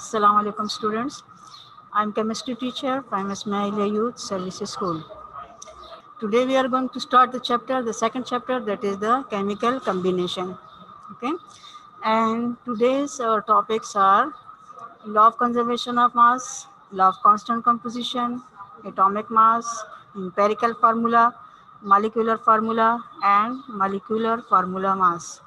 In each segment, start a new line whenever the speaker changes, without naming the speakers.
Assalamu alaikum students. I'm chemistry teacher from Ismailia Youth Services School. Today we are going to start the second chapter, that is the chemical combination. Okay. And today's topics are law of conservation of mass, law of constant composition, atomic mass, empirical formula, and molecular formula mass.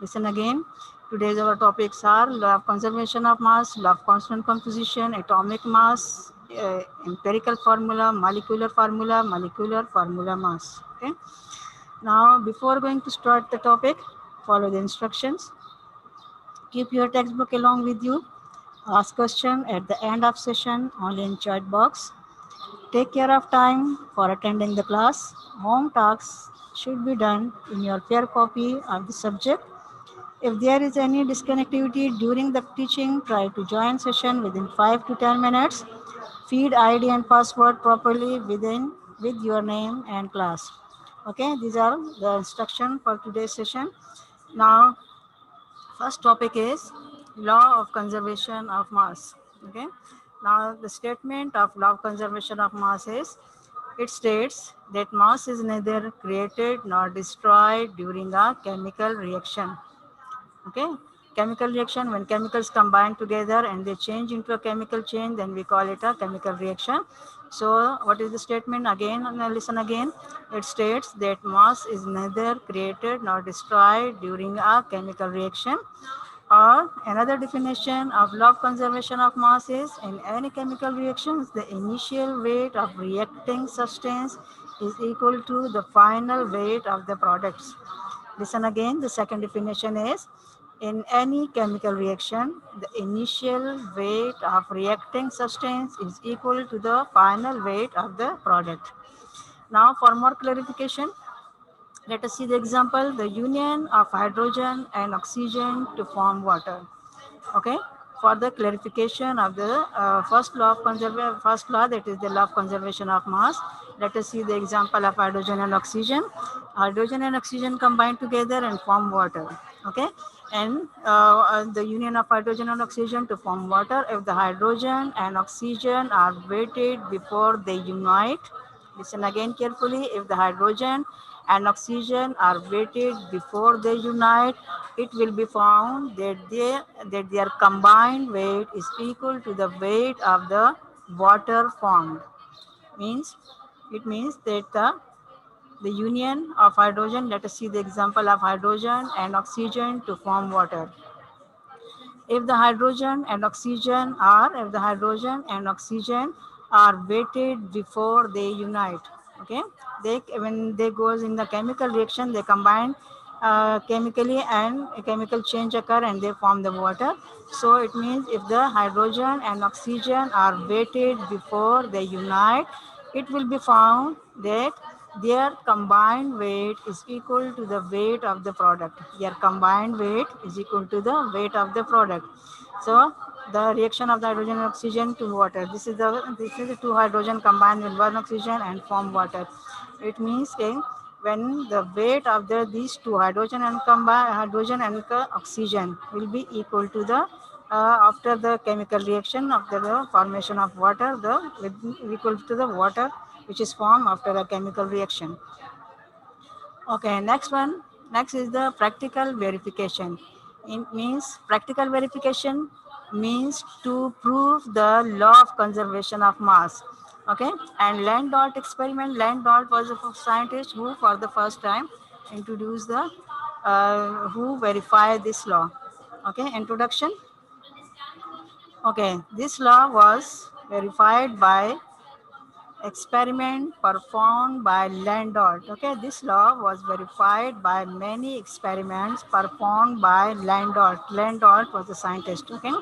Listen again. Today's our topics are law of conservation of mass, law of constant composition, atomic mass, empirical formula, molecular formula mass. Okay. Now, before going to start the topic, follow the instructions. Keep your textbook along with you. Ask question at the end of session only in chat box. Take care of time for attending the class. Home tasks should be done in your fair copy of the subject. If there is any disconnectivity during the teaching, try to join session within 5 to 10 minutes. Feed ID and password properly with your name and class. Okay, these are the instruction for today's session. Now, first topic is law of conservation of mass. Okay. Now the statement of law of conservation of mass is it states that mass is neither created nor destroyed during a chemical reaction. Okay. Chemical reaction, when chemicals combine together and they change into a chemical chain, then we call it a chemical reaction. So what is the statement again? Listen again. It states that mass is neither created nor destroyed during a chemical reaction. Or another definition of law of conservation of mass is in any chemical reactions, the initial weight of reacting substance is equal to the final weight of the products. Listen again, the second definition is in any chemical reaction, the initial weight of reacting substance is equal to the final weight of the product. Now, for more clarification, let us see the example, the union of hydrogen and oxygen to form water. Okay, for the clarification of the first law, that is the law of conservation of mass, let us see the example of hydrogen and oxygen. Hydrogen and oxygen combine together and form water. Okay, and the union of hydrogen and oxygen to form water, if the hydrogen and oxygen are weighted before they unite. Listen again carefully. If the hydrogen and oxygen are weighted before they unite, it will be found that their combined weight is equal to the weight of the water formed. Means it means that the union of hydrogen, let us see the example of hydrogen and oxygen to form water. If the hydrogen and oxygen are weighted before they unite. Okay, they when they goes in the chemical reaction, they combine chemically and a chemical change occur and they form the water. So it means if the hydrogen and oxygen are weighted before they unite, it will be found that their combined weight is equal to the weight of the product. Their combined weight is equal to the weight of the product. So the reaction of the hydrogen and oxygen to water. This is the two hydrogen combined with one oxygen and form water. It means when the weight of these two hydrogen and oxygen will be equal to the after the chemical reaction of the formation of water, the equal to the water which is formed after a chemical reaction. Okay, next one. Next is the practical verification. It means practical verification means to prove the law of conservation of mass. Okay, and Landau experiment. Landau was a scientist who, for the first time, introduced who verified this law. Okay, introduction. Okay, this law was verified by experiment performed by Landau. Okay, this law was verified by many experiments performed by Landau. Landau was a scientist. Okay,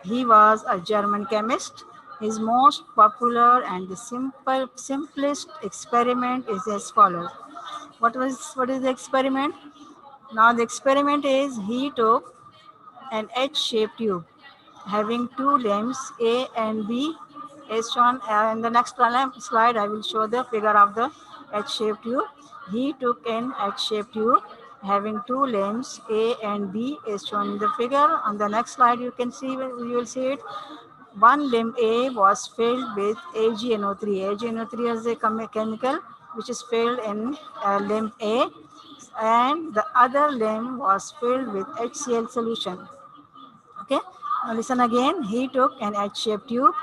he was a German chemist. His most popular and the simplest experiment is as follows. What is the experiment? Now the experiment is he took an H-shaped tube having two limbs A and B as shown in the next slide. I will show the figure of the H-shaped tube. He took an H-shaped tube having two limbs A and B is shown in the figure. On the next slide, you will see it. One limb A was filled with AgNO3. AgNO3 is a chemical which is filled in limb A, and the other limb was filled with HCl solution. Okay, now listen again. He took an H-shaped tube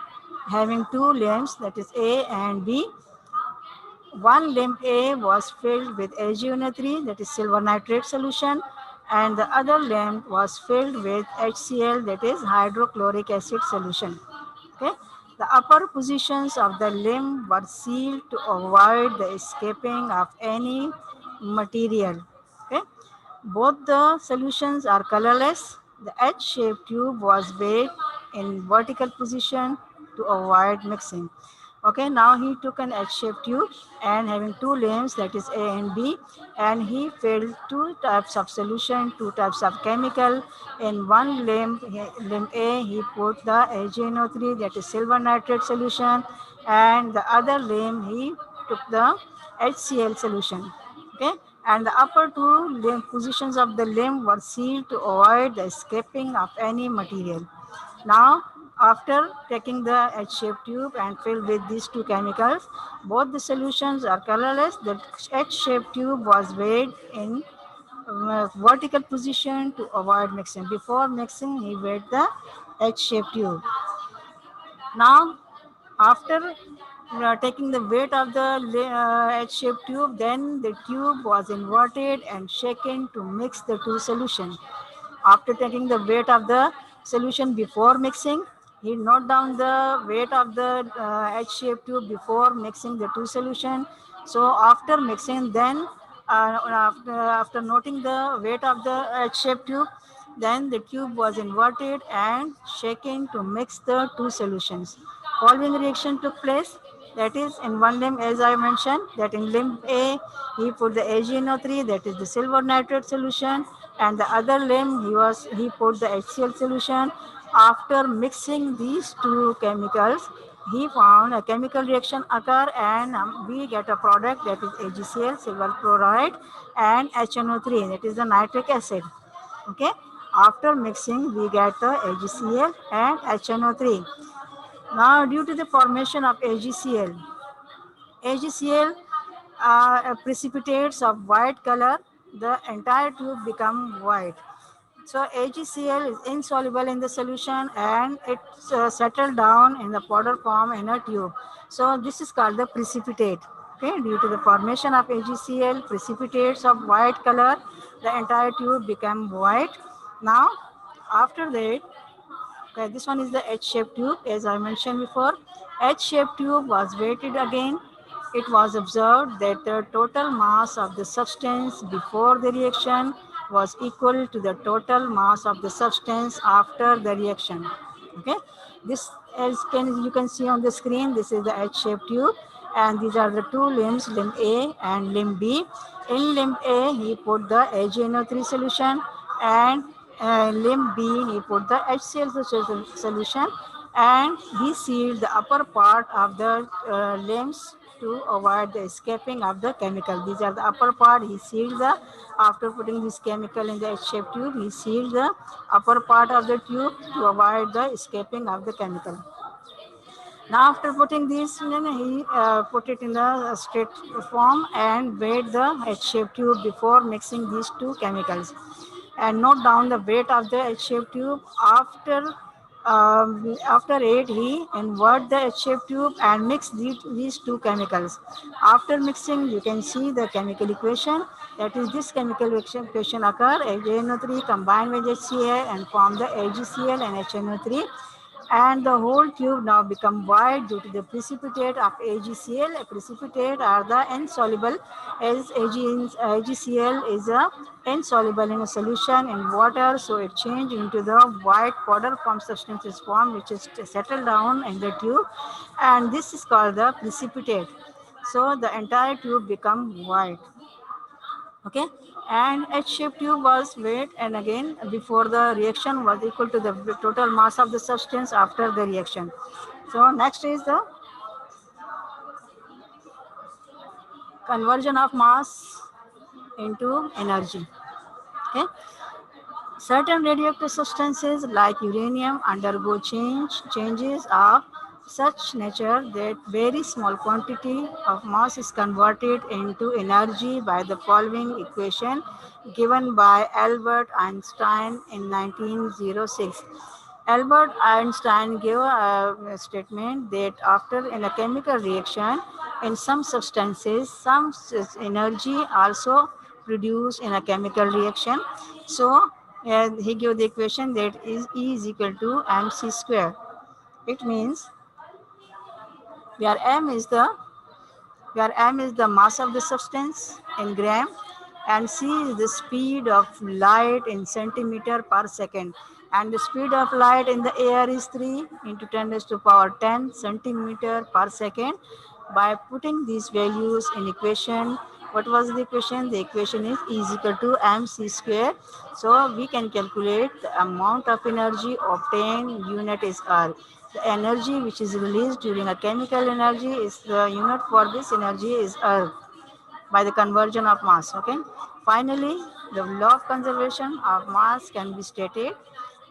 having two limbs, that is A and B. One limb A was filled with AgNO3, that is silver nitrate solution, and the other limb was filled with HCl, that is hydrochloric acid solution. Okay, the upper positions of the limb were sealed to avoid the escaping of any material. Okay, both the solutions are colorless. The H-shaped tube was weighed in vertical position to avoid mixing. Okay, now he took an H-shaped tube and having two limbs, that is A and B, and he filled two types of solution, two types of chemical. In one limb, limb A, he put the AgNO3, that is silver nitrate solution, and the other limb he took the HCl solution. Okay, and the upper two limb positions of the limb were sealed to avoid the escaping of any material. Now, after taking the H-shaped tube and filled with these two chemicals, both the solutions are colorless. The H-shaped tube was weighed in vertical position to avoid mixing. Before mixing, he weighed the H-shaped tube. Now, after taking the weight of the H-shaped tube, then the tube was inverted and shaken to mix the two solutions. After taking the weight of the solution before mixing, he note down the weight of the H-shaped tube before mixing the two solution. So after mixing, then after noting the weight of the H-shaped tube, then the tube was inverted and shaken to mix the two solutions. Following reaction took place. That is, in one limb, as I mentioned, that in limb A, he put the AgNO3, that is the silver nitrate solution, and the other limb he put the HCl solution. After mixing these two chemicals, he found a chemical reaction occur, and we get a product, that is AgCl, silver chloride, and HNO3, that is the nitric acid. Okay, after mixing, we get the AgCl and HNO3. Now, due to the formation of AgCl precipitates of white color, the entire tube become white. So AgCl is insoluble in the solution, and it settled down in the powder form in a tube. So this is called the precipitate. Okay, due to the formation of AgCl, precipitates of white color, the entire tube became white. Now, after that, okay, this one is the H-shaped tube, as I mentioned before. H-shaped tube was weighted again. It was observed that the total mass of the substance before the reaction was equal to the total mass of the substance after the reaction. Okay, this, as you can see on the screen, this is the H-shaped tube, and these are the two limbs, limb A and limb B. In limb A, he put the AgNO3 solution, and limb B, he put the HCl solution, and he sealed the upper part of the limbs to avoid the escaping of the chemical. These are the upper part. He sealed the, after putting this chemical in the H-shaped tube, he sealed the upper part of the tube to avoid the escaping of the chemical. Now, after putting this, he put it in the straight form and weighed the H-shaped tube before mixing these two chemicals. And note down the weight of the H-shaped tube. After it, he invert the H-shaped tube and mix these two chemicals. After mixing, you can see the chemical equation. That is, this chemical equation occur: AgNO3 combined with HCl and form the AgCl and HNO3, and the whole tube now become white due to the precipitate of AgCl. Precipitate are the insoluble, as AgCl is insoluble in a solution in water, so it changed into the white powder form substances form, which is settled down in the tube, and this is called the precipitate. So the entire tube become white. Okay, and H-shaped tube was weighed, and again before the reaction was equal to the total mass of the substance after the reaction. So next is the conversion of mass into energy. Okay. Certain radioactive substances like uranium undergo changes of such nature that very small quantity of mass is converted into energy by the following equation given by Albert Einstein in 1906. Albert Einstein gave a statement that after in a chemical reaction in some substances, some energy also produced in a chemical reaction. So he gave the equation that is E is equal to mc square. It means where m is the where m is the mass of the substance in gram and c is the speed of light in centimeter per second, and the speed of light in the air is 3 into 10 raised to power 10 centimeter per second. By putting these values in equation, what was the equation? The equation is equal to mc square. So we can calculate the amount of energy obtained. Unit is R. The energy which is released during a chemical energy is the unit for this energy is Earth by the conversion of mass. Okay. Finally, the law of conservation of mass can be stated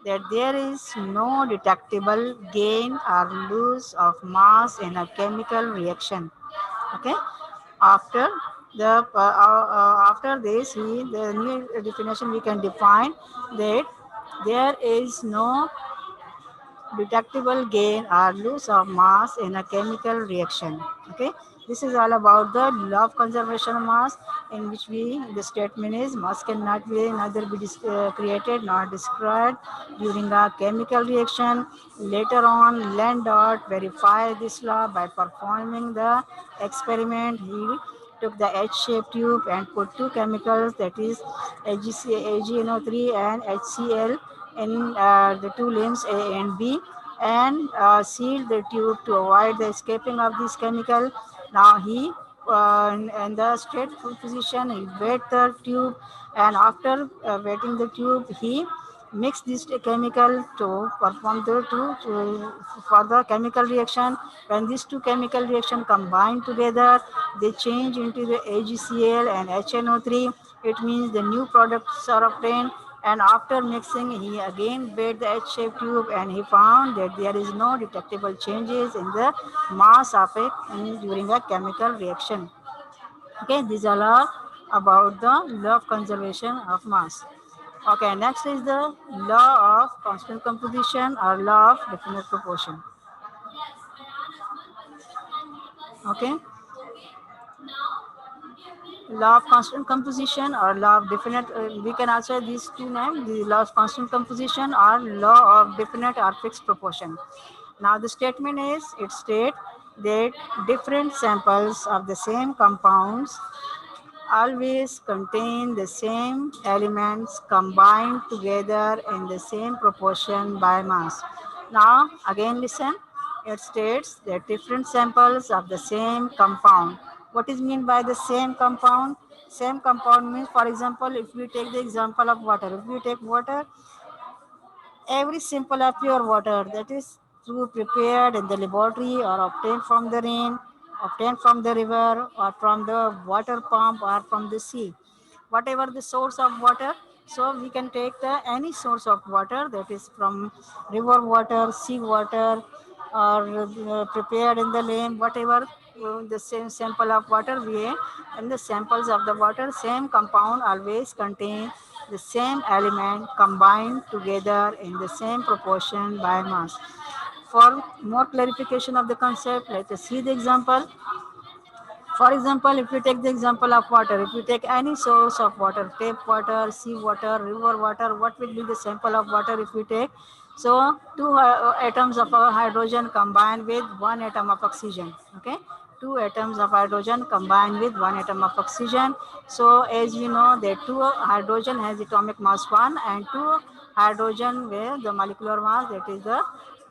that there is no detectable gain or loss of mass in a chemical reaction. Okay. After after this, the new definition we can define that there is no detectable gain or loss of mass in a chemical reaction. Okay, this is all about the law of conservation of mass, in which the statement is mass cannot be neither be created nor destroyed during a chemical reaction. Later on, Landau verified this law by performing the experiment. He took the H-shaped tube and put two chemicals, that is AgNO3 and HCl, in the two limbs A and B, and sealed the tube to avoid the escaping of this chemical. Now he in the straight position, he wet the tube, and after wetting the tube, he mix this chemical to perform the to for the chemical reaction. When these two chemical reaction combine together, they change into the AgCl and HNO3. It means the new products are obtained. And after mixing, he again weighed the H-shaped tube and he found that there is no detectable changes in the mass of it during a chemical reaction. Okay, these are all about the law of conservation of mass. Okay, next is the law of constant composition or law of definite proportion. Okay, law of constant composition or law of definite, we can also these two names, the law of constant composition or law of definite or fixed proportion. Now the statement is, it states that different samples of the same compounds always contain the same elements combined together in the same proportion by mass. Now, again listen, it states that different samples of the same compound. What is meant by the same compound? Same compound means, for example, if we take the example of water, if we take water, every sample of pure water, that is through prepared in the laboratory or obtained from the rain, obtained from the river or from the water pump or from the sea, whatever the source of water. So we can take the any source of water, that is from river water, sea water, or prepared in the lane, whatever the same sample of water we, and the samples of the water, same compound always contain the same element combined together in the same proportion by mass. For more clarification of the concept, let us see the example. For example, if we take the example of water, if we take any source of water, tap water, sea water, river water, what will be the sample of water if we take? So, two atoms of hydrogen combined with one atom of oxygen. Okay, two atoms of hydrogen combined with one atom of oxygen. So, as we know that two hydrogen has atomic mass 1 and two hydrogen with the molecular mass, that is the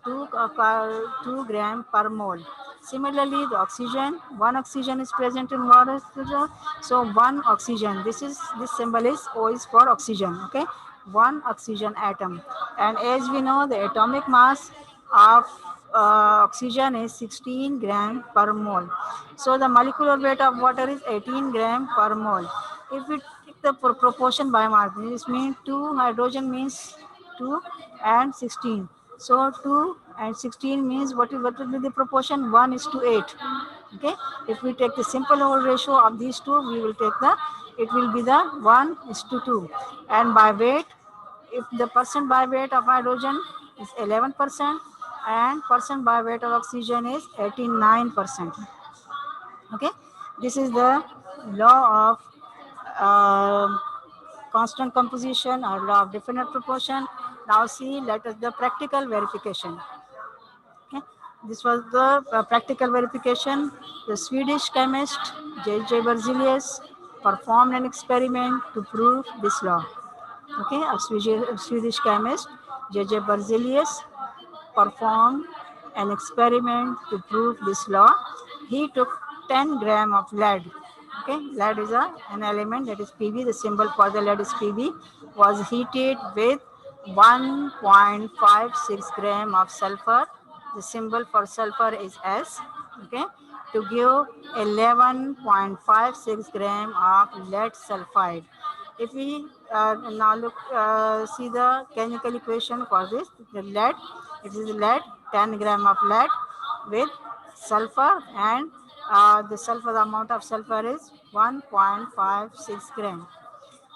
2 gram per mole. Similarly, the oxygen, one oxygen is present in water, so one oxygen. This symbol is O is for oxygen. Okay, one oxygen atom, and as we know, the atomic mass of oxygen is 16 gram per mole. So the molecular weight of water is 18 gram per mole. If we the proportion by mass. This means 2 hydrogen means 2 and 16. So 2 and 16 means what will be the proportion? 1 is to 8. Okay. If we take the simple whole ratio of these two, we will take the, it will be the 1 is to 2. And by weight, if the percent by weight of hydrogen is 11% and percent by weight of oxygen is 89%. Okay, this is the law of constant composition or law of definite proportion. Now see, let us the practical verification. Okay, this was the practical verification. The Swedish chemist J.J. Berzelius performed an experiment to prove this law. Okay, a Swedish chemist J.J. Berzelius performed an experiment to prove this law. He took 10 gram of lead. Okay, lead is an element, that is Pb. The symbol for the lead is Pb. Was heated with 1.56 gram of sulfur. The symbol for sulfur is S. Okay, to give 11.56 gram of lead sulfide. If we now look, see the chemical equation for this, the lead, it is lead, 10 gram of lead with sulfur, and the sulfur, the amount of sulfur is 1.56 gram.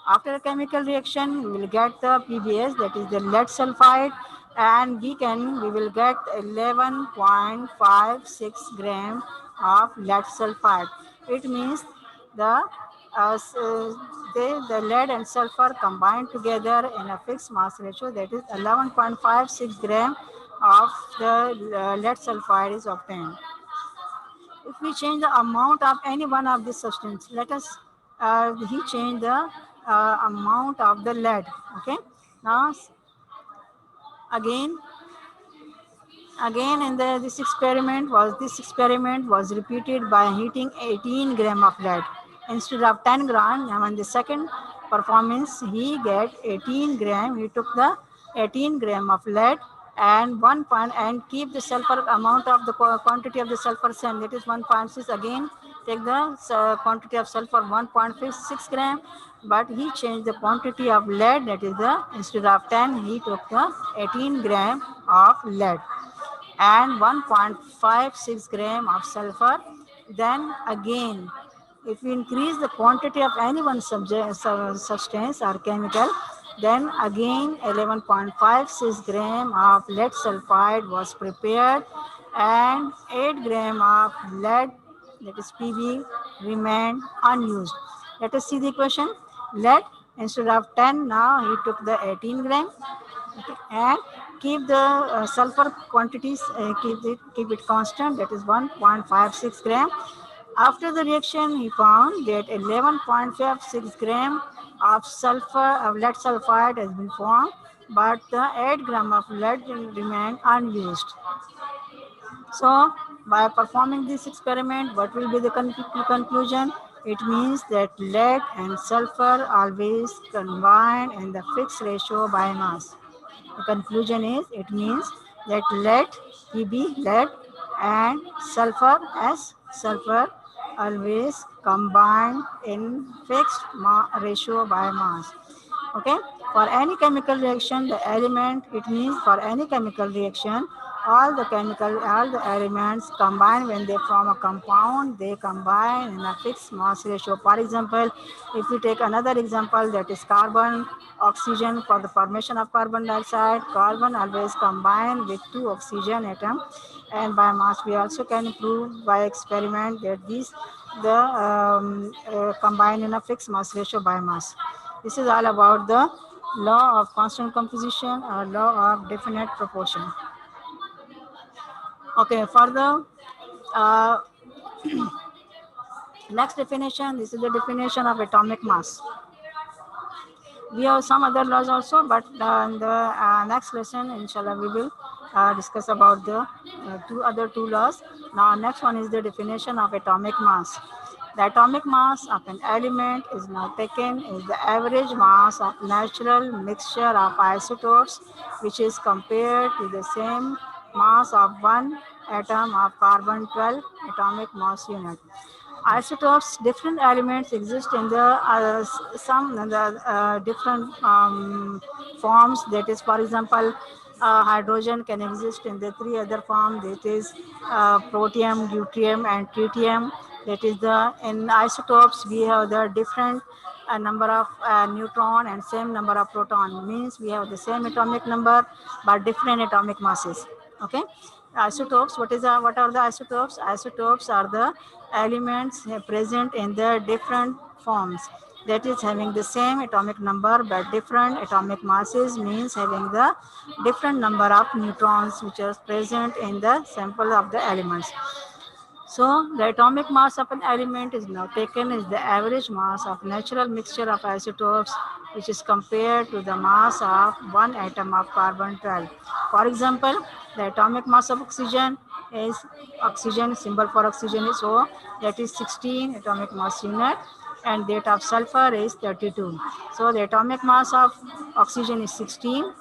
After a chemical reaction, we will get the PBS, that is the lead sulfide, and we will get 11.56 gram of lead sulfide. It means the the lead and sulfur combined together in a fixed mass ratio, that is 11.56 gram of the lead sulfide is obtained. If we change the amount of any one of these substances, let us he change the amount of the lead. Okay, now again in this experiment was repeated by heating 18 gram of lead instead of 10 gram. Now in the second performance he get 18 gram. He took the 18 gram of lead and 1 and keep the sulfur amount of the quantity of the sulfur same, that is 1.6. Again take the quantity of sulfur 1.6 gram, but he changed the quantity of lead, that is the instead of 10 he took the 18 gram of lead and 1.56 gram of sulfur. Then again, if we increase the quantity of any one substance or chemical, then again 11.56 gram of lead sulfide was prepared and 8 gram of lead, that is Pb, remained unused. Let us see the equation. Lead, instead of 10, now he took the 18 gram. Okay, and keep the sulfur quantities, keep it constant, that is 1.56 gram. After the reaction he found that 11.56 gram of sulfur of lead sulfide has been formed, but the 8 gram of lead remained unused. So by performing this experiment, what will be the conclusion? It means that lead and sulfur always combine in the fixed ratio by mass. The conclusion is, it means that lead, Pb, lead, and sulfur as sulfur always combine in fixed ratio by mass. Okay, for any chemical reaction, the element, it means for any chemical reaction, all the elements combine. When they form a compound, they combine in a fixed mass ratio. For example, if we take another example, that is carbon, oxygen. For the formation of carbon dioxide, carbon always combine with two oxygen atom, and by mass we also can prove by experiment that these the combine in a fixed mass ratio by mass. This is all about the law of constant composition or law of definite proportion. Okay, for the uh, next definition, this is the definition of atomic mass. We have some other laws also, but in the next lesson, inshallah, we will discuss about the two laws. Now, next one is the definition of atomic mass. The atomic mass of an element is now taken is the average mass of natural mixture of isotopes, which is compared to the same mass of one atom of carbon 12 atomic mass unit. Isotopes, different elements exist in the some different forms. That is, for example, hydrogen can exist in the three other forms. That is protium, deuterium, and tritium. That is the in isotopes we have the different number of neutron and same number of proton. Means we have the same atomic number but different atomic masses. Okay. Isotopes. What are the isotopes? Isotopes are the elements present in the different forms. That is having the same atomic number but different atomic masses, means having the different number of neutrons which are present in the sample of the elements. So the atomic mass of an element is now taken as the average mass of natural mixture of isotopes, which is compared to the mass of one atom of carbon 12. For example, the atomic mass of is oxygen, symbol for oxygen is O, that is 16 atomic mass unit, and that of sulfur is 32. So the atomic mass of oxygen is 16,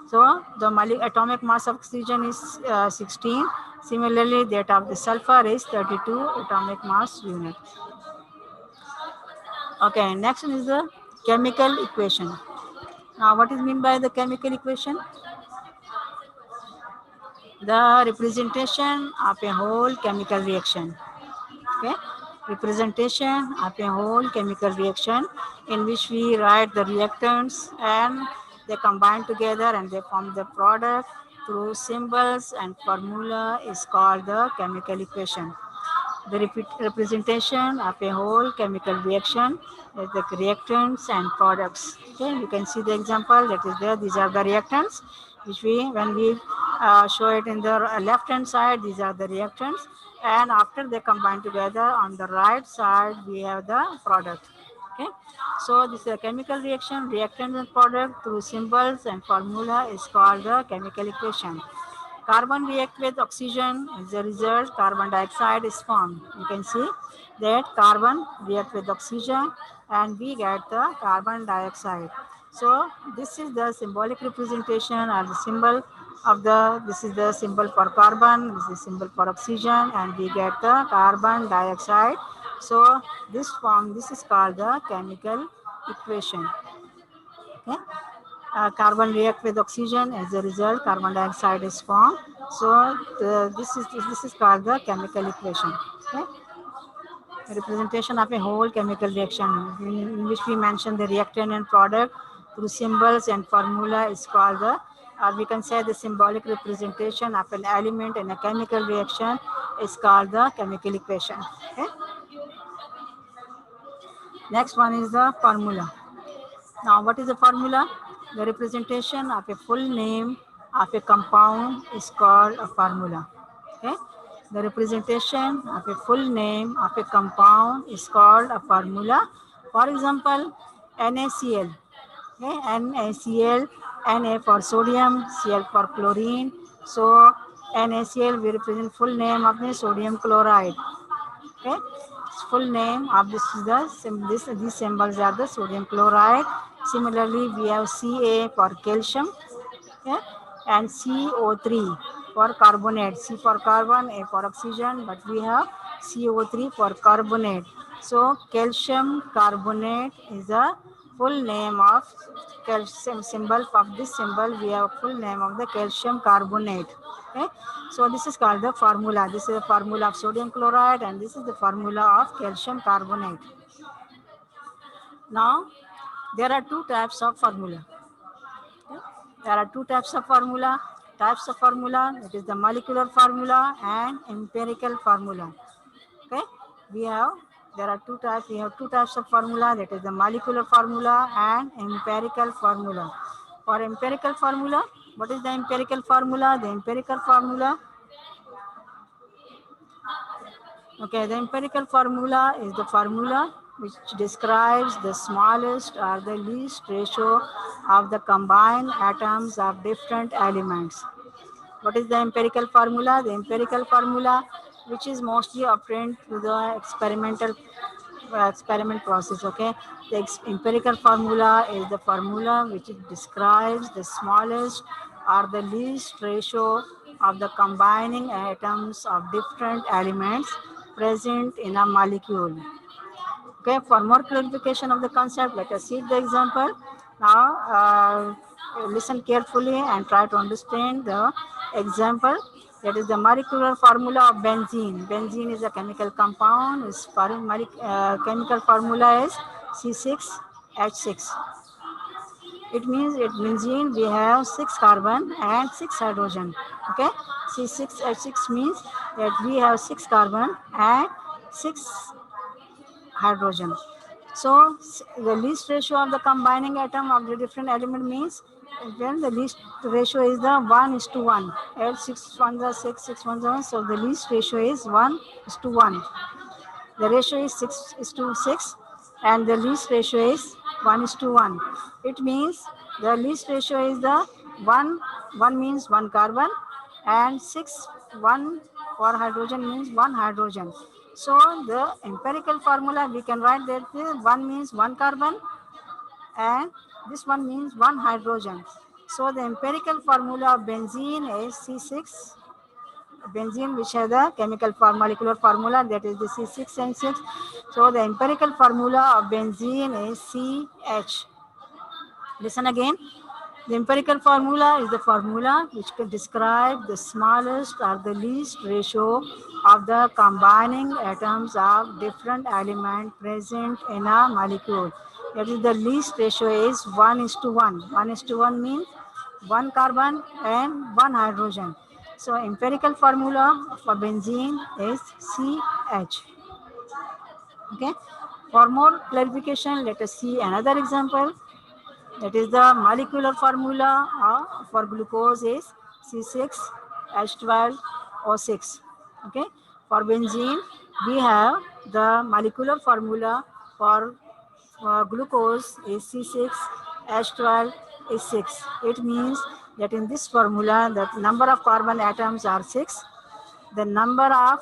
so the atomic mass of oxygen is 16. Similarly, that of the sulfur is 32 atomic mass unit. Okay, next one is the chemical equation. Now, what is meant by the chemical equation? The representation of a whole chemical reaction. Okay, representation of a whole chemical reaction in which we write the reactants and they combine together and they form the product through symbols and formula is called the chemical equation. The representation of a whole chemical reaction is the reactants and products. Okay, you can see the example that is there. These are the reactants, which when we show it in the left hand side, these are the reactants, and after they combine together on the right side, we have the product. Okay, so this is a chemical reaction, reactant and product through symbols and formula is called the chemical equation. Carbon react with oxygen. As a result, carbon dioxide is formed. You can see that carbon react with oxygen and we get the carbon dioxide. So this is the symbolic representation or the symbol of this is the symbol for carbon, this is symbol for oxygen, and we get the carbon dioxide. So this is called the chemical equation. Okay. Carbon react with oxygen. As a result, carbon dioxide is formed. So this is called the chemical equation. Okay? A representation of a whole chemical reaction in which we mention the reactant and product through symbols and formula is called the we can say the symbolic representation of an element in a chemical reaction is called the chemical equation. Okay? Next one is the formula. Now, what is the formula? The representation of a full name of a compound is called a formula. Okay? The representation of a full name of a compound is called a formula. For example, NaCl. Okay? NaCl, Na for sodium, Cl for chlorine. So, NaCl we represent full name of the sodium chloride. Okay, full name of this is these symbols are the sodium chloride. Similarly, we have Ca for calcium, okay, and CO3 for carbonate. C for carbon, A for oxygen, but we have CO3 for carbonate. So calcium carbonate is a full name of calcium symbol. Of this symbol, we have full name of the calcium carbonate. Okay, so this is called the formula. This is the formula of sodium chloride, and this is the formula of calcium carbonate. Now, there are two types of formula. Okay? There are two types of formula. Types of formula, it is the molecular formula and empirical formula. Okay, we have there are two types. We have two types of formula. That is the molecular formula and empirical formula. For empirical formula, what is the empirical formula? The empirical formula. Okay, the empirical formula is the formula which describes the smallest or the least ratio of the combined atoms of different elements. What is the empirical formula? The empirical formula, which is mostly obtained through the experiment process. Okay, the empirical formula is the formula which describes the smallest or the least ratio of the combining atoms of different elements present in a molecule. Okay, for more clarification of the concept, let us see the example. Now, listen carefully and try to understand the example. That is the molecular formula of benzene. Benzene is a chemical compound. Its chemical formula is C6H6. It means it benzene we have 6 carbon and 6 hydrogen. Okay, C6H6 means that we have 6 carbon and 6 hydrogen. So the least ratio of the combining atom of the different element means then the least ratio is the 1 is to 1. Add 6 ones are 6, 6 ones are 1. So the least ratio is 1 is to 1. The ratio is 6 is to 6 and the least ratio is 1 is to 1. It means the least ratio is the 1, 1 means 1 carbon and 6, 1 for hydrogen means 1 hydrogen. So the empirical formula we can write that 1 means 1 carbon and this one means 1 hydrogen. So the empirical formula of benzene is C6 benzene which has the chemical molecular formula that is the C6 and 6. So the empirical formula of benzene is CH. Listen again. The empirical formula is the formula which can describe the smallest or the least ratio of the combining atoms of different element present in a molecule. That is the least ratio is 1 is to 1. 1 is to 1 means 1 carbon and 1 hydrogen. So empirical formula for benzene is CH. Okay. For more clarification, let us see another example. That is the molecular formula for glucose is C6H12O6. Okay. For benzene, we have the molecular formula for glucose is C6H12 is 6. It means that in this formula, the number of carbon atoms are 6, the number of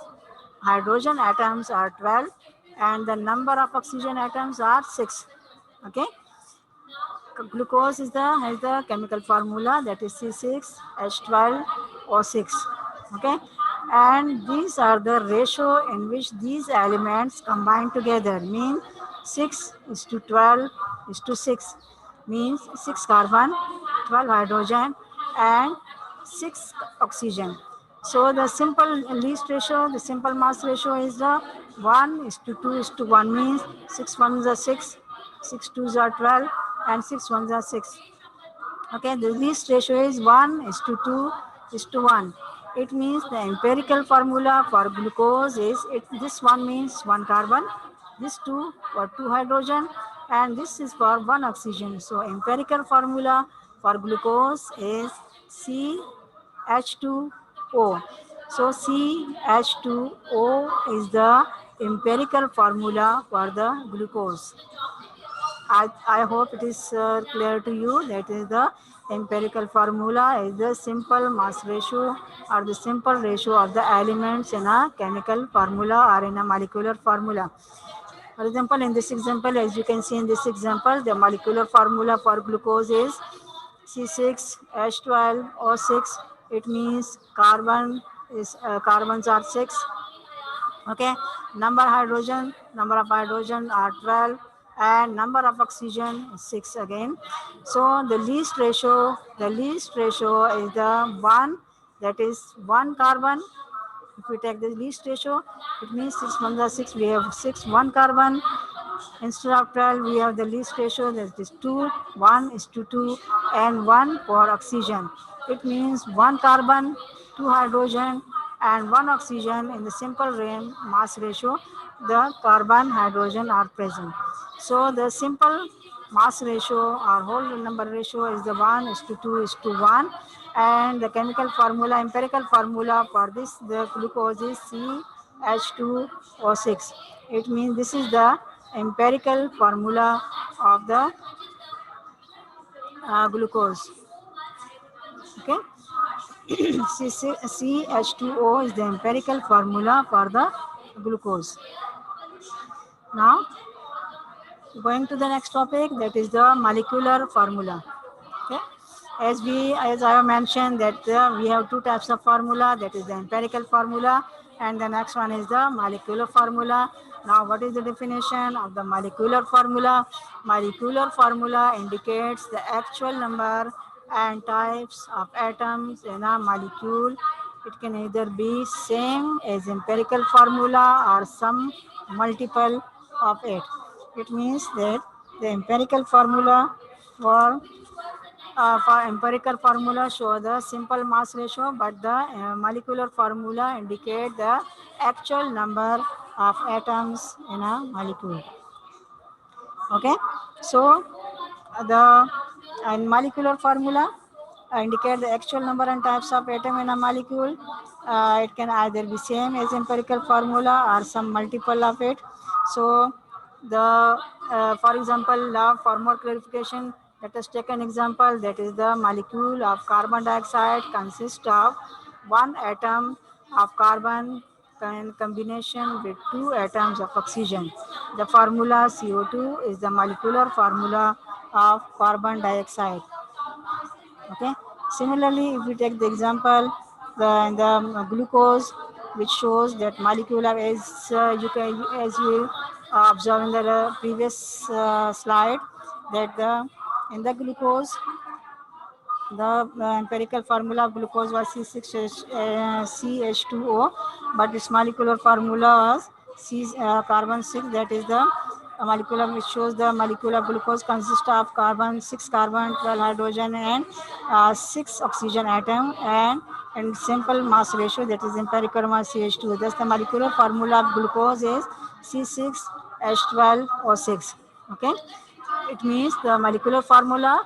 hydrogen atoms are 12, and the number of oxygen atoms are 6. Okay, glucose is the has the chemical formula that is C6H12O6. Okay, and these are the ratio in which these elements combine together. Mean 6 is to 12 is to 6 means 6 carbon, 12 hydrogen, and 6 oxygen. So the simple least ratio, the simple mass ratio is the 1 is to 2 is to 1 means 6 ones are 6, 6 twos are 12, and 6 ones are 6. Okay, the least ratio is 1 is to 2 is to 1. It means the empirical formula for glucose is this one means 1 carbon, this 2 for 2 hydrogen, and this is for 1 oxygen. So empirical formula for glucose is CH2O. So CH2O is the empirical formula for the glucose. I hope it is clear to you. That is the empirical formula is the simple mass ratio or the simple ratio of the elements in a chemical formula or in a molecular formula. For example, in this example, as you can see in this example, the molecular formula for glucose is C6H12O6. It means carbons are 6. Okay, number of hydrogen are 12 and number of oxygen is 6 again. So the least ratio is the one, that is 1 carbon. If we take the least ratio, it means 6 1 are 6, we have 6 1 carbon. Instead of 12, we have the least ratio, that is 2, 1 is to 2, and 1 for oxygen. It means 1 carbon, 2 hydrogen, and 1 oxygen in the simple mass ratio. The carbon, hydrogen are present. So the simple mass ratio or whole number ratio is the 1 is to 2 is to 1. And the chemical formula, empirical formula for this, the glucose is CH2O6. It means this is the empirical formula of the glucose. Okay, CH2O is the empirical formula for the glucose. Now, going to the next topic, that is the molecular formula. Okay, as I have mentioned that we have two types of formula, that is the empirical formula And the next one is the molecular formula. Now, what is the definition of the molecular formula? Molecular formula indicates the actual number and types of atoms in a molecule. It can either be same as empirical formula or some multiple of it. It means that the empirical formula for empirical formula show the simple mass ratio, but the molecular formula indicate the actual number of atoms in a molecule. Okay, so the molecular formula indicate the actual number and types of atom in a molecule. It can either be same as empirical formula or some multiple of it. So the for example, for more clarification, let us take an example, that is the molecule of carbon dioxide consists of one atom of carbon in combination with two atoms of oxygen. The formula CO2 is the molecular formula of carbon dioxide. Okay. Similarly, if we take the example, the glucose, which shows that molecular, as you observe in the previous slide, that the in the glucose, the empirical formula of glucose was CH2O, but its molecular formula was carbon 6. That is the molecular which shows the molecular glucose consists of carbon 6 carbon, 12 hydrogen, and 6 oxygen atom, and simple mass ratio, that is empirical mass CH2. Thus, the molecular formula of glucose is C6H12O6. Okay, it means the molecular formula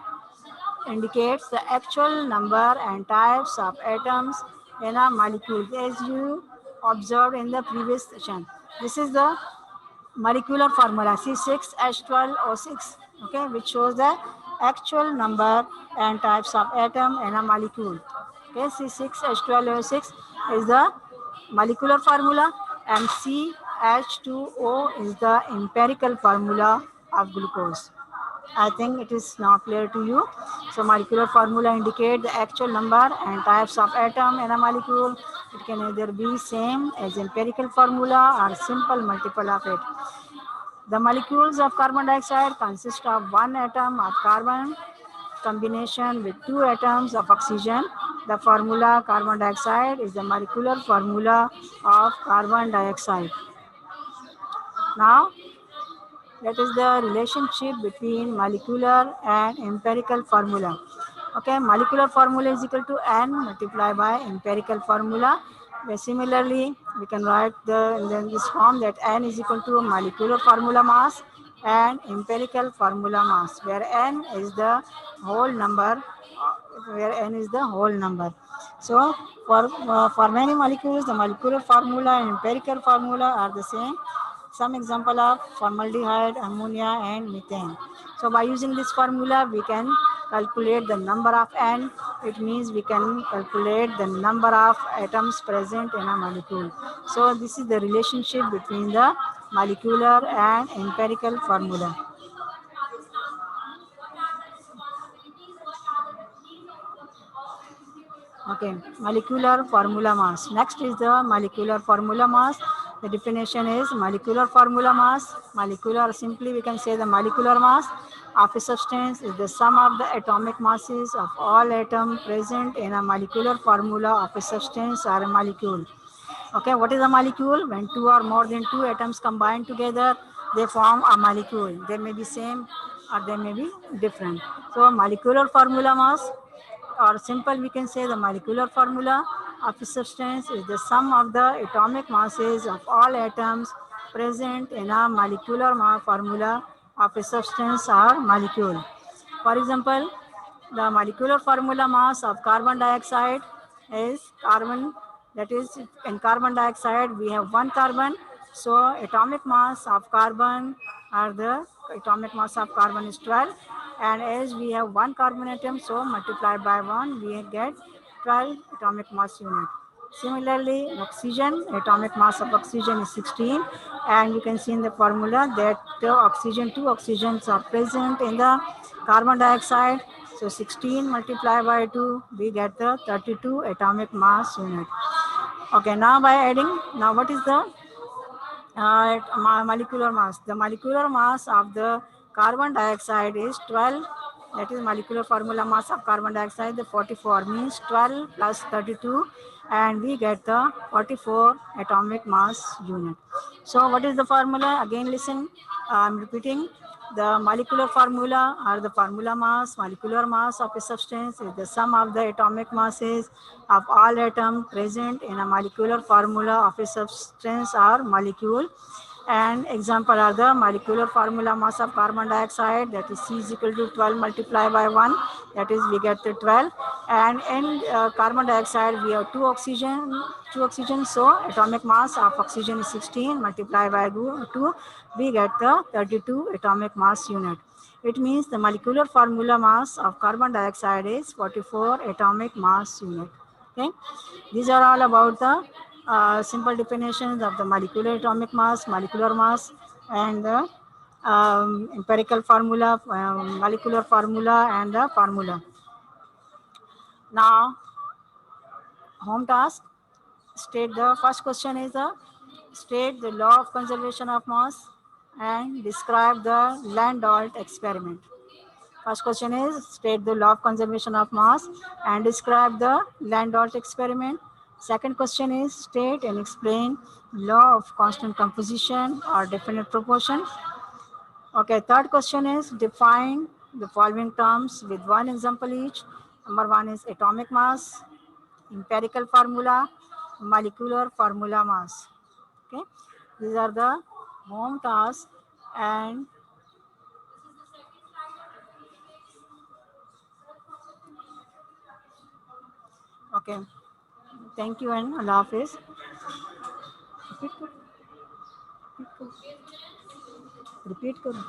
indicates the actual number and types of atoms in a molecule, as you observed in the previous session. This is the molecular formula C6H12O6, okay, which shows the actual number and types of atom in a molecule. Okay, C6H12O6 is the molecular formula, and CH2O is the empirical formula of glucose. I think it is now clear to you. So molecular formula indicate the actual number and types of atom in a molecule. It can either be same as empirical formula or simple multiple of it. The molecules of carbon dioxide consist of one atom of carbon combination with two atoms of oxygen. The formula carbon dioxide is the molecular formula of carbon dioxide. Now, that is the relationship between molecular and empirical formula. Okay, molecular formula is equal to n multiplied by empirical formula. Similarly, we can write in this form that n is equal to molecular formula mass and empirical formula mass, where n is the whole number, where n is the whole number. So, for many molecules, the molecular formula and empirical formula are the same. Some example of formaldehyde, ammonia, and methane. So by using this formula, we can calculate the number of n. It means we can calculate the number of atoms present in a molecule. So this is the relationship between the molecular and empirical formula. Okay, molecular formula mass. Next is the molecular formula mass. The definition is molecular formula mass. Molecular, simply we can say the molecular mass of a substance is the sum of the atomic masses of all atoms present in a molecular formula of a substance or a molecule. Okay, what is a molecule? When two or more than two atoms combine together, they form a molecule. They may be same or they may be different. So molecular formula mass, or simple we can say the molecular formula of a substance is the sum of the atomic masses of all atoms present in a molecular formula of a substance or molecule. For example, the molecular formula mass of carbon dioxide is carbon, that is in carbon dioxide we have one carbon, so atomic mass of carbon, or the atomic mass of carbon is 12, and as we have one carbon atom, so multiplied by 1 we get 12 atomic mass unit. Similarly, oxygen, atomic mass of oxygen is 16, and you can see in the formula that two oxygens are present in the carbon dioxide. So 16 multiplied by 2, we get the 32 atomic mass unit. Okay, now by adding, now what is the molecular mass? The molecular mass of the carbon dioxide is 12. That is molecular formula mass of carbon dioxide. The 44 means 12 plus 32, and we get the 44 atomic mass unit. So what is the formula? Again, listen. I'm repeating. The molecular formula or the formula mass, molecular mass of a substance is the sum of the atomic masses of all atoms present in a molecular formula of a substance or molecule. And example are the molecular formula mass of carbon dioxide, that is C is equal to 12 multiplied by 1, that is we get the 12. And in carbon dioxide we have two oxygen, so atomic mass of oxygen is 16 multiplied by 2, we get the 32 atomic mass unit. It means the molecular formula mass of carbon dioxide is 44 atomic mass unit. Okay, these are all about the simple definitions of the molecular mass, and the empirical formula, molecular formula, and the formula. Now, home task. State the first question is the state the law of conservation of mass and describe the Landolt experiment. First question is state the law of conservation of mass and describe the Landolt experiment. Second question is state and explain law of constant composition or definite proportion. Okay, third question is define the following terms with one example each. Number one is atomic mass, empirical formula, molecular formula mass. Okay, these are the home tasks. And okay, thank you and Allah Hafiz. Repeat करो,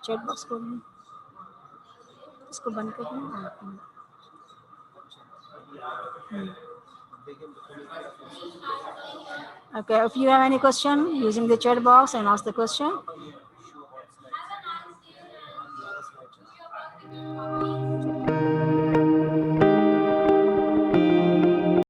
chat box खोलना, इसको बंद करना. Okay, if you have any question, using the chat box and ask the question.